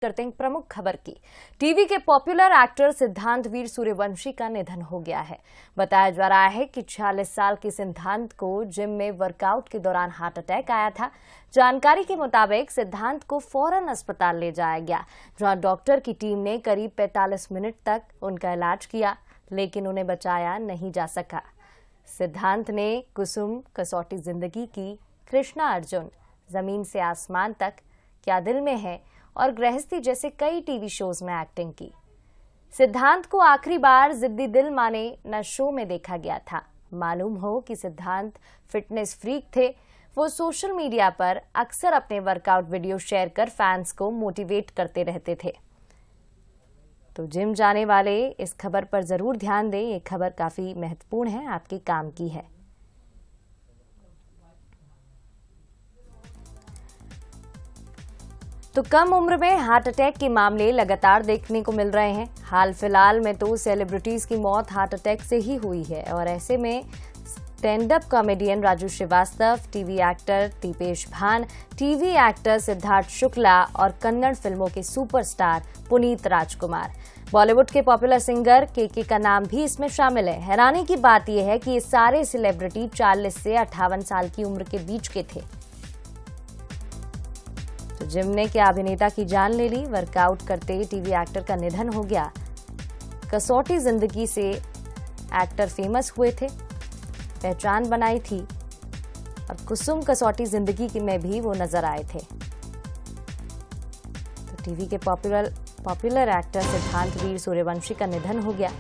करते हैं प्रमुख खबर की। टीवी के पॉपुलर एक्टर सिद्धांत वीर सूर्यवंशी का निधन हो गया है। बताया जा रहा है कि 46 साल के सिद्धांत को जिम में वर्कआउट के दौरान हार्ट अटैक आया था। जानकारी के मुताबिक सिद्धांत को फौरन अस्पताल ले जाया गया, जहां डॉक्टर की टीम ने करीब 45 मिनट तक उनका इलाज किया, लेकिन उन्हें बचाया नहीं जा सका। सिद्धांत ने कुसुम, कसौटी जिंदगी की, कृष्णा अर्जुन, जमीन से आसमान तक, क्या दिल में है और गृहस्थी जैसे कई टीवी शोज में एक्टिंग की। सिद्धांत को आखिरी बार जिद्दी दिल माने न शो में देखा गया था। मालूम हो कि सिद्धांत फिटनेस फ्रीक थे। वो सोशल मीडिया पर अक्सर अपने वर्कआउट वीडियो शेयर कर फैंस को मोटिवेट करते रहते थे। तो जिम जाने वाले इस खबर पर जरूर ध्यान दें, ये खबर काफी महत्वपूर्ण है, आपके काम की है। तो कम उम्र में हार्ट अटैक के मामले लगातार देखने को मिल रहे हैं। हाल फिलहाल में तो सेलिब्रिटीज की मौत हार्ट अटैक से ही हुई है, और ऐसे में stand up comedian Raju Srivastava, TV actor Deepesh Bhan, TV actor Siddharth Shukla और कन्नड़ फिल्मों के सुपरस्टार पुनीत राजकुमार, बॉलीवुड के पॉपुलर सिंगर केके का नाम भी इसमें शामिल है। हैरानी की बात यह है कि ये सारे सेलिब्रिटी 40 से 58 साल की उम्र के बीच के थे। तो जिम ने क्या अभिनेता की जान ले ली। वर्कआउट करते टीवी एक्टर का निधन हो गया। कसौटी जिंदगी से एक्टर फेमस हुए थे, पहचान बनाई थी, और कुसुम कसौटी जिंदगी में भी वो नजर आए थे। तो टीवी के पॉपुलर एक्टर सिद्धांत वीर सूर्यवंशी का निधन हो गया।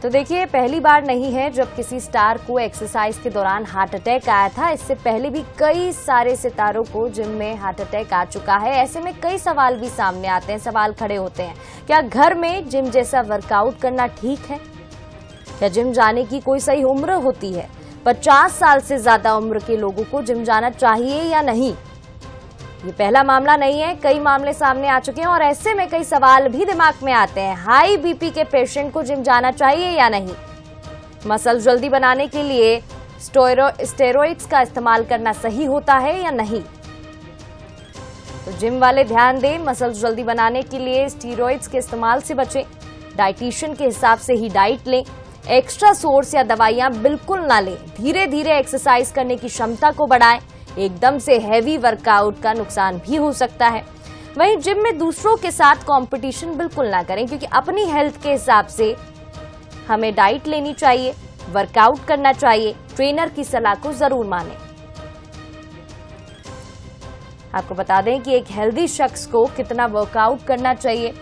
तो देखिए, पहली बार नहीं है जब किसी स्टार को एक्सरसाइज के दौरान हार्ट अटैक आया था। इससे पहले भी कई सारे सितारों को जिम में हार्ट अटैक आ चुका है। ऐसे में कई सवाल भी सामने आते हैं, सवाल खड़े होते हैं। क्या घर में जिम जैसा वर्कआउट करना ठीक है? क्या जिम जाने की कोई सही उम्र होती है? 50 साल से ज्यादा उम्र के लोगों को जिम जाना चाहिए या नहीं? ये पहला मामला नहीं है, कई मामले सामने आ चुके हैं, और ऐसे में कई सवाल भी दिमाग में आते हैं। हाई बीपी के पेशेंट को जिम जाना चाहिए या नहीं? मसल जल्दी बनाने के लिए स्टेरॉइड्स का इस्तेमाल करना सही होता है या नहीं? तो जिम वाले ध्यान दें, मसल जल्दी बनाने के लिए स्टेरॉइड्स के इस्तेमाल से बचें। डाइटिशियन के हिसाब से ही डाइट लें। एक्स्ट्रा सोर्स या दवाइयां बिल्कुल ना लें। धीरे धीरे एक्सरसाइज करने की क्षमता को बढ़ाएं। एकदम से हैवी वर्कआउट का नुकसान भी हो सकता है। वहीं जिम में दूसरों के साथ कंपटीशन बिल्कुल ना करें, क्योंकि अपनी हेल्थ के हिसाब से हमें डाइट लेनी चाहिए, वर्कआउट करना चाहिए। ट्रेनर की सलाह को जरूर मानें। आपको बता दें कि एक हेल्दी शख्स को कितना वर्कआउट करना चाहिए।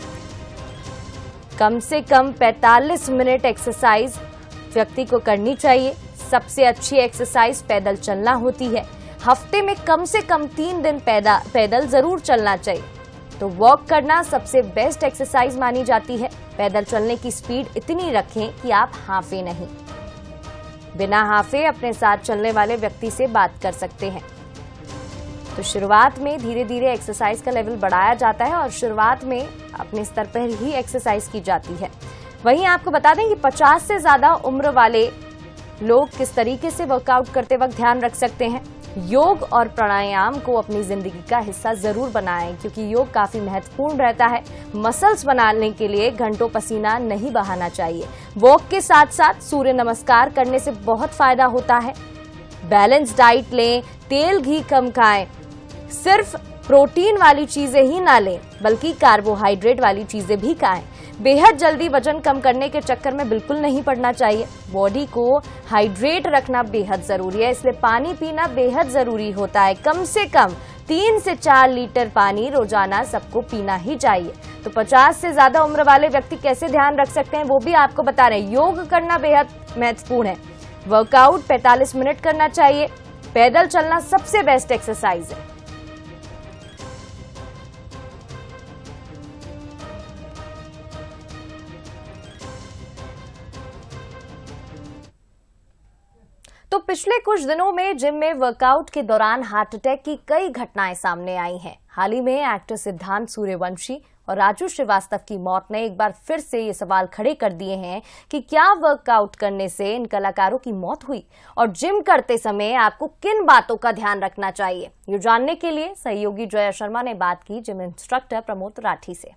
कम से कम 45 मिनट एक्सरसाइज व्यक्ति को करनी चाहिए। सबसे अच्छी एक्सरसाइज पैदल चलना होती है। हफ्ते में कम से कम 3 दिन पैदल जरूर चलना चाहिए। तो वॉक करना सबसे बेस्ट एक्सरसाइज मानी जाती है। पैदल चलने की स्पीड इतनी रखें कि आप हांफे नहीं। बिना हांफे अपने साथ चलने वाले व्यक्ति से बात कर सकते हैं। तो शुरुआत में धीरे धीरे एक्सरसाइज का लेवल बढ़ाया जाता है, और शुरुआत में अपने स्तर पर ही एक्सरसाइज की जाती है। वहीं आपको बता दें कि 50 से ज्यादा उम्र वाले लोग किस तरीके से वर्कआउट करते वक्त ध्यान रख सकते हैं। योग और प्राणायाम को अपनी जिंदगी का हिस्सा जरूर बनाएं, क्योंकि योग काफी महत्वपूर्ण रहता है। मसल्स बनाने के लिए घंटों पसीना नहीं बहाना चाहिए। वॉक के साथ साथ सूर्य नमस्कार करने से बहुत फायदा होता है। बैलेंस डाइट लें, तेल घी कम खाएं। सिर्फ प्रोटीन वाली चीजें ही ना लें, बल्कि कार्बोहाइड्रेट वाली चीजें भी खाएं। बेहद जल्दी वजन कम करने के चक्कर में बिल्कुल नहीं पड़ना चाहिए। बॉडी को हाइड्रेट रखना बेहद जरूरी है, इसलिए पानी पीना बेहद जरूरी होता है। कम से कम 3 से 4 लीटर पानी रोजाना सबको पीना ही चाहिए। तो 50 से ज्यादा उम्र वाले व्यक्ति कैसे ध्यान रख सकते हैं, वो भी आपको बता रहे हैं। योग करना बेहद महत्वपूर्ण है। वर्कआउट 45 मिनट करना चाहिए। पैदल चलना सबसे बेस्ट एक्सरसाइज है। तो पिछले कुछ दिनों में जिम में वर्कआउट के दौरान हार्ट अटैक की कई घटनाएं सामने आई हैं। हाल ही में एक्टर सिद्धांत सूर्यवंशी और राजू श्रीवास्तव की मौत ने एक बार फिर से ये सवाल खड़े कर दिए हैं कि क्या वर्कआउट करने से इन कलाकारों की मौत हुई और जिम करते समय आपको किन बातों का ध्यान रखना चाहिए। ये जानने के लिए सहयोगी जया शर्मा ने बात की जिम इंस्ट्रक्टर प्रमोद राठी से।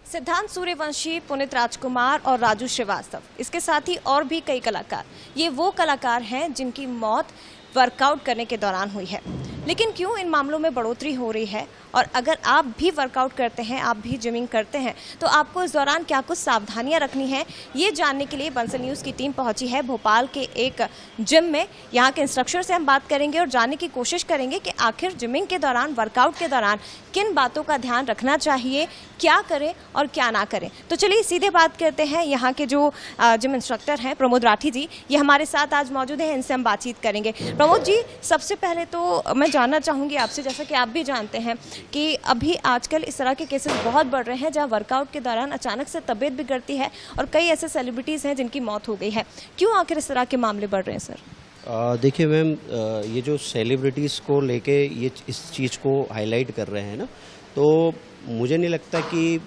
सिद्धांत सूर्यवंशी, पुनीत राजकुमार और राजू श्रीवास्तव, इसके साथ ही और भी कई कलाकार, ये वो कलाकार हैं जिनकी मौत वर्कआउट करने के दौरान हुई है। लेकिन क्यों इन मामलों में बढ़ोतरी हो रही है, और अगर आप भी वर्कआउट करते हैं, आप भी जिमिंग करते हैं, तो आपको इस दौरान क्या कुछ सावधानियां रखनी है, ये जानने के लिए बंसल न्यूज़ की टीम पहुंची है भोपाल के एक जिम में। यहाँ के इंस्ट्रक्टर से हम बात करेंगे और जानने की कोशिश करेंगे कि आखिर जिमिंग के दौरान, वर्कआउट के दौरान किन बातों का ध्यान रखना चाहिए, क्या करें और क्या ना करें। तो चलिए सीधे बात करते हैं। यहाँ के जो जिम इंस्ट्रक्टर हैं प्रमोद राठी जी, ये हमारे साथ आज मौजूद हैं, इनसे हम बातचीत करेंगे। प्रमोद जी, सबसे पहले तो मैं जानना चाहूँगी आपसे, जैसा कि आप भी जानते हैं कि अभी आजकल इस तरह के केसेस बहुत बढ़ रहे हैं जहां वर्कआउट के दौरान अचानक से तबीयत बिगड़ती है और कई ऐसे सेलिब्रिटीज़ हैं जिनकी मौत हो गई है। क्यों आखिर इस तरह के मामले बढ़ रहे हैं सर? देखिए मैम, ये जो सेलिब्रिटीज़ को लेके ये इस चीज़ को हाईलाइट कर रहे हैं ना, तो मुझे नहीं लगता कि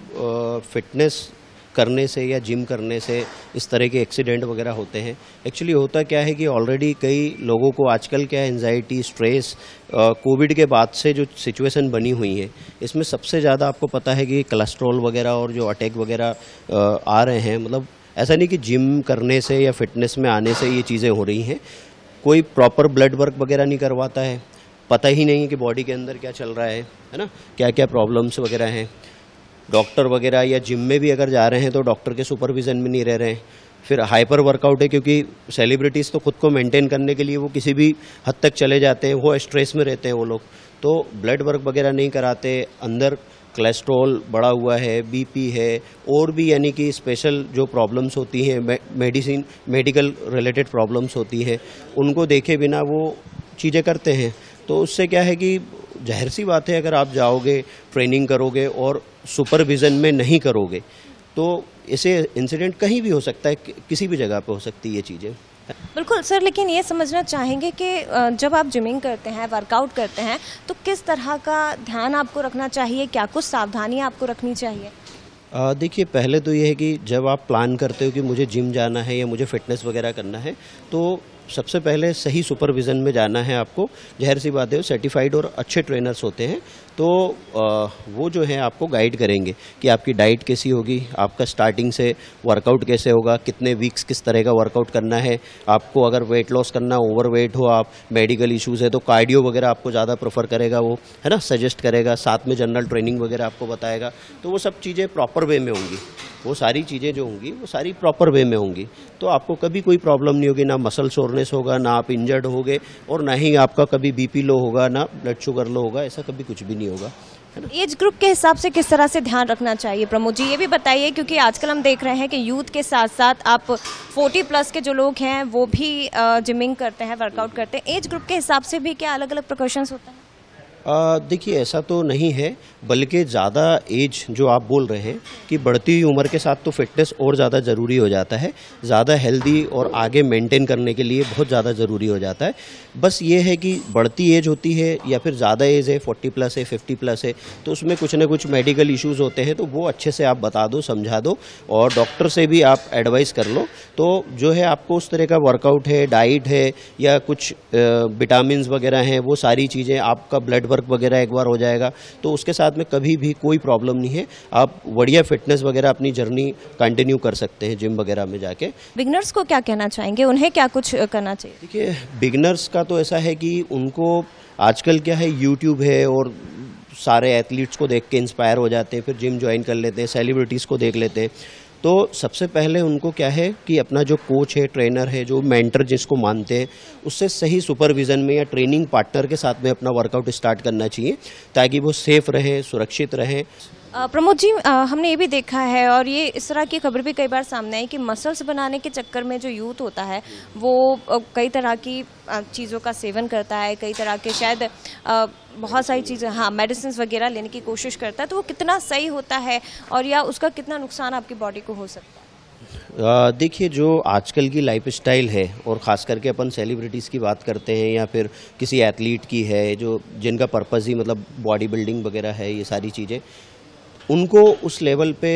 फिटनेस करने से या जिम करने से इस तरह के एक्सीडेंट वगैरह होते हैं। एक्चुअली होता क्या है कि ऑलरेडी कई लोगों को आजकल क्या एंजाइटी, स्ट्रेस, कोविड के बाद से जो सिचुएशन बनी हुई है, इसमें सबसे ज़्यादा आपको पता है कि कोलेस्ट्रॉल वगैरह और जो अटैक वगैरह आ रहे हैं। मतलब ऐसा नहीं कि जिम करने से या फिटनेस में आने से ये चीज़ें हो रही हैं। कोई प्रॉपर ब्लड वर्क वगैरह नहीं करवाता है, पता ही नहीं है कि बॉडी के अंदर क्या चल रहा है ना, क्या क्या प्रॉब्लम्स वगैरह हैं। डॉक्टर वगैरह या जिम में भी अगर जा रहे हैं तो डॉक्टर के सुपरविज़न में नहीं रह रहे हैं। फिर हाइपर वर्कआउट है, क्योंकि सेलिब्रिटीज़ तो खुद को मेंटेन करने के लिए वो किसी भी हद तक चले जाते हैं, वो स्ट्रेस में रहते हैं वो लोग, तो ब्लड वर्क वगैरह नहीं कराते। अंदर कोलेस्ट्रॉल बढ़ा हुआ है, बीपी है, और भी यानी कि स्पेशल जो प्रॉब्लम्स होती हैं, मेडिकल रिलेटेड प्रॉब्लम्स होती हैं, उनको देखे बिना वो चीज़ें करते हैं। तो उससे क्या है कि जाहिर सी बात है, अगर आप जाओगे, ट्रेनिंग करोगे और सुपरविज़न में नहीं करोगे तो ऐसे इंसिडेंट कहीं भी हो सकता है, किसी भी जगह पे हो सकती है ये चीज़ें। बिल्कुल सर, लेकिन ये समझना चाहेंगे कि जब आप जिमिंग करते हैं, वर्कआउट करते हैं, तो किस तरह का ध्यान आपको रखना चाहिए, क्या कुछ सावधानियां आपको रखनी चाहिए? देखिए, पहले तो ये है कि जब आप प्लान करते हो कि मुझे जिम जाना है या मुझे फिटनेस वगैरह करना है, तो सबसे पहले सही सुपरविज़न में जाना है आपको। जाहिर सी बात है, सर्टिफाइड और अच्छे ट्रेनर्स होते हैं, तो वो जो है आपको गाइड करेंगे कि आपकी डाइट कैसी होगी, आपका स्टार्टिंग से वर्कआउट कैसे होगा, कितने वीक्स किस तरह का वर्कआउट करना है। आपको अगर वेट लॉस करना, ओवरवेट हो आप, मेडिकल इश्यूज़ है, तो कार्डियो वगैरह आपको ज़्यादा प्रेफर करेगा, वो है ना, सजेस्ट करेगा, साथ में जनरल ट्रेनिंग वगैरह आपको बताएगा। तो वो सब चीज़ें प्रॉपर वे में होंगी, वो सारी चीज़ें जो होंगी वो सारी प्रॉपर वे में होंगी, तो आपको कभी कोई प्रॉब्लम नहीं होगी, ना मसल सोरनेस होगा, ना आप इंजर्ड होगे, और ना ही आपका कभी बीपी लो होगा, ना ब्लड शुगर लो होगा, ऐसा कभी कुछ भी नहीं होगा। एज ग्रुप के हिसाब से किस तरह से ध्यान रखना चाहिए प्रमोद जी, ये भी बताइए, क्योंकि आजकल हम देख रहे हैं कि यूथ के साथ साथ आप 40 प्लस के जो लोग हैं वो भी जिमिंग करते हैं, वर्कआउट करते हैं। एज ग्रुप के हिसाब से भी क्या अलग अलग प्रिकॉशंस होता है? देखिए, ऐसा तो नहीं है, बल्कि ज़्यादा एज जो आप बोल रहे हैं कि बढ़ती हुई उम्र के साथ तो फिटनेस और ज़्यादा ज़रूरी हो जाता है, ज़्यादा हेल्दी और आगे मेंटेन करने के लिए बहुत ज़्यादा ज़रूरी हो जाता है। बस ये है कि बढ़ती एज होती है या फिर ज़्यादा एज है, 40 प्लस है, 50 प्लस है, तो उसमें कुछ ना कुछ मेडिकल इश्यूज़ होते हैं, तो वो अच्छे से आप बता दो, समझा दो, और डॉक्टर से भी आप एडवाइस कर लो। तो जो है आपको उस तरह का वर्कआउट है, डाइट है, या कुछ विटामिन वगैरह हैं, वो सारी चीज़ें, आपका ब्लड वर्क वगैरह एक बार हो जाएगा, तो उसके साथ में कभी भी कोई प्रॉब्लम नहीं है। आप बढ़िया फिटनेस वगैरह अपनी जर्नी कंटिन्यू कर सकते हैं जिम वगैरह में जाके। बिगनर्स को क्या कहना चाहेंगे, उन्हें क्या कुछ करना चाहिए? देखिए, बिगनर्स का तो ऐसा है कि उनको आजकल क्या है, यूट्यूब है और सारे एथलीट्स को देख के इंस्पायर हो जाते हैं, फिर जिम ज्वाइन कर लेते हैं, सेलिब्रिटीज़ को देख लेते हैं। तो सबसे पहले उनको क्या है कि अपना जो कोच है, ट्रेनर है, जो मेंटर जिसको मानते हैं, उससे सही सुपरविज़न में या ट्रेनिंग पार्टनर के साथ में अपना वर्कआउट स्टार्ट करना चाहिए, ताकि वो सेफ रहे, सुरक्षित रहे। प्रमोद जी, हमने ये भी देखा है और ये इस तरह की खबर भी कई बार सामने आई कि मसल्स बनाने के चक्कर में जो यूथ होता है वो कई तरह की चीज़ों का सेवन करता है, कई तरह के शायद बहुत सारी चीज़ें, हाँ, मेडिसिन वगैरह लेने की कोशिश करता है, तो वो कितना सही होता है और या उसका कितना नुकसान आपकी बॉडी को हो सकता है? देखिए, जो आजकल की लाइफस्टाइल है, और ख़ास करके अपन सेलिब्रिटीज़ की बात करते हैं या फिर किसी एथलीट की है, जो जिनका पर्पज़ ही मतलब बॉडी बिल्डिंग वगैरह है, ये सारी चीज़ें, उनको उस लेवल पे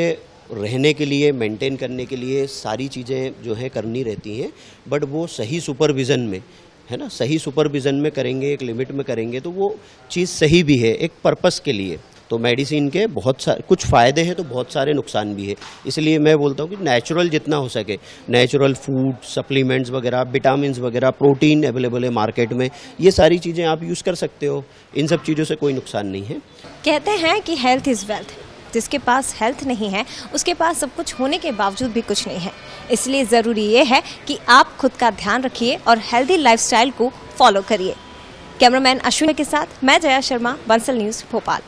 रहने के लिए, मेंटेन करने के लिए सारी चीज़ें जो है करनी रहती हैं, बट वो सही सुपरविज़न में, है ना, सही सुपरविज़न में करेंगे, एक लिमिट में करेंगे तो वो चीज़ सही भी है एक पर्पस के लिए। तो मेडिसिन के बहुत सारे कुछ फ़ायदे हैं तो बहुत सारे नुकसान भी है, इसलिए मैं बोलता हूँ कि नेचुरल जितना हो सके, नेचुरल फूड, सप्लीमेंट्स वगैरह, विटामिन्स वगैरह, प्रोटीन अवेलेबल है मार्केट में, ये सारी चीज़ें आप यूज़ कर सकते हो, इन सब चीज़ों से कोई नुकसान नहीं है। कहते हैं कि हेल्थ इज़ वेल्थ, जिसके पास हेल्थ नहीं है उसके पास सब कुछ होने के बावजूद भी कुछ नहीं है। इसलिए ज़रूरी ये है कि आप खुद का ध्यान रखिए और हेल्दी लाइफस्टाइल को फॉलो करिए। कैमरामैन अश्विनी के साथ मैं जया शर्मा, बंसल न्यूज़ भोपाल।